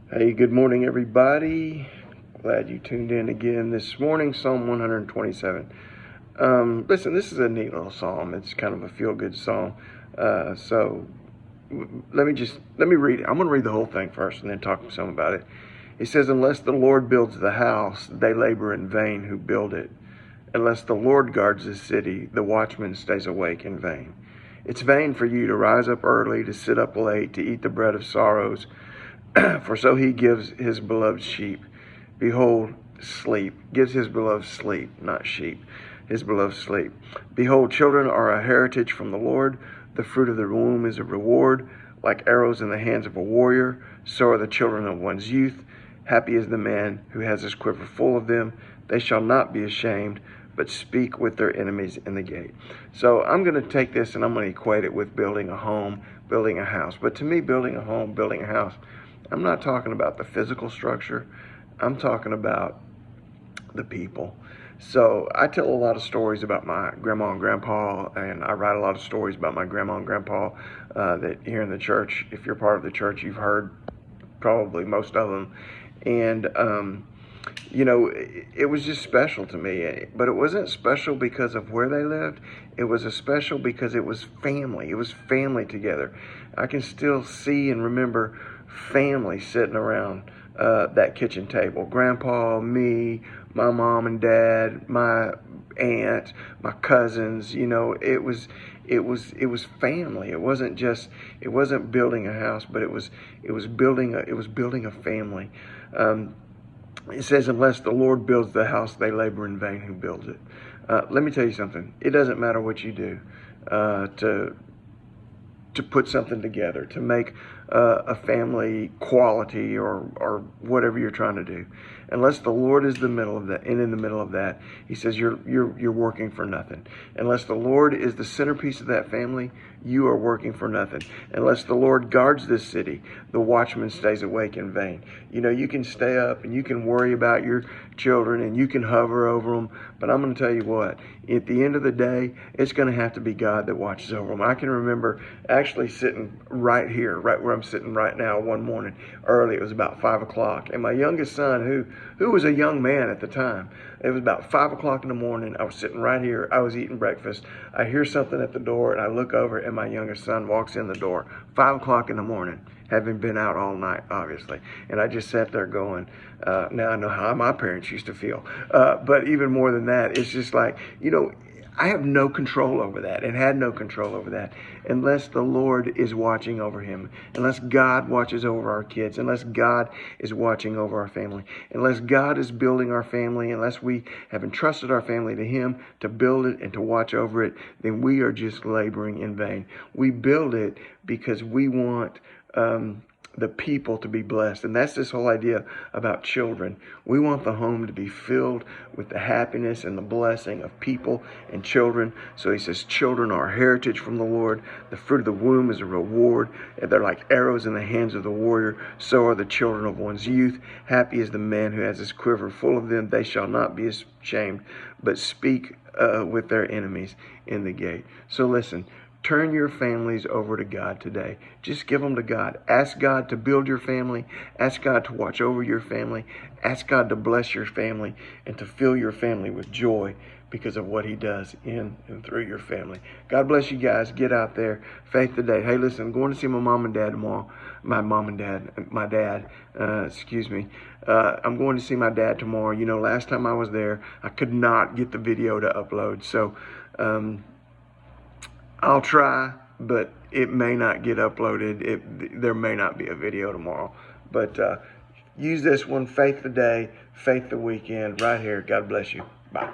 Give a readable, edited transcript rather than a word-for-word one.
Hey, good morning, everybody. Glad you tuned in again this morning. Psalm 127. Listen, this is a neat little psalm. It's kind of a feel-good psalm. So let me read it. I'm going to read the whole thing first and then talk some about it. It says, "Unless the Lord builds the house, they labor in vain who build it. Unless the Lord guards the city, the watchman stays awake in vain. It's vain for you to rise up early, to sit up late, to eat the bread of sorrows. For so he gives his beloved sheep, behold, sleep, gives his beloved sleep, not sheep, his beloved sleep. Behold, children are a heritage from the Lord. The fruit of the womb is a reward. Like arrows in the hands of a warrior, so are the children of one's youth. Happy is the man who has his quiver full of them. They shall not be ashamed, but speak with their enemies in the gate." So I'm going to take this and I'm going to equate it with building a home, building a house. But to me, building a home, building a house, I'm not talking about the physical structure. I'm talking about the people. So I tell a lot of stories about my grandma and grandpa, and I write a lot of stories about my grandma and grandpa that here in the church, if you're part of the church, you've heard probably most of them. And, it was just special to me. But it wasn't special because of where they lived. It was a special because it was family. It was family together. I can still see and remember family sitting around that kitchen table. Grandpa, me, my mom and dad, my aunt, my cousins. It was family. It wasn't building a house, but it was building a family. It says, "Unless the Lord builds the house, they labor in vain who builds it." Let me tell you something. It doesn't matter what you do to put something together, to make a family quality or whatever you're trying to do. Unless the Lord is the middle of that, and in the middle of that, he says you're working for nothing. Unless the Lord is the centerpiece of that family, you are working for nothing. Unless the Lord guards this city, the watchman stays awake in vain. You can stay up and you can worry about your children and you can hover over them, but I'm going to tell you what, at the end of the day, it's going to have to be God that watches over them. I can remember actually sitting right here, right where I'm sitting right now, one morning early. It was about 5 o'clock, and my youngest son, who was a young man at the time, it was about 5 o'clock in the morning. I was sitting right here. I was eating breakfast. I hear something at the door, and I look over, and my youngest son walks in the door. 5 o'clock in the morning, having been out all night, obviously. And I just sat there going, now I know how my parents used to feel. But even more than that, it's just like, I have no control over that and had no control over that unless the Lord is watching over him, unless God watches over our kids, unless God is watching over our family, unless God is building our family, unless we have entrusted our family to him to build it and to watch over it, then we are just laboring in vain. We build it because we want the people to be blessed. And that's this whole idea about children. We want the home to be filled with the happiness and the blessing of people and children. So he says, children are a heritage from the Lord. The fruit of the womb is a reward. And they're like arrows in the hands of the warrior. So are the children of one's youth. Happy is the man who has his quiver full of them. They shall not be ashamed, but speak with their enemies in the gate. So listen, turn your families over to God today. Just give them to God. Ask God to build your family. Ask God to watch over your family. Ask God to bless your family and to fill your family with joy because of what he does in and through your family. God bless you guys. Get out there. Faith today. Hey, listen, I'm going to see my mom and dad tomorrow. My dad, excuse me. I'm going to see my dad tomorrow. Last time I was there, I could not get the video to upload. So, I'll try, but it may not get uploaded. There may not be a video tomorrow. But use this one, Faith Today, Faith the Weekend, right here. God bless you. Bye.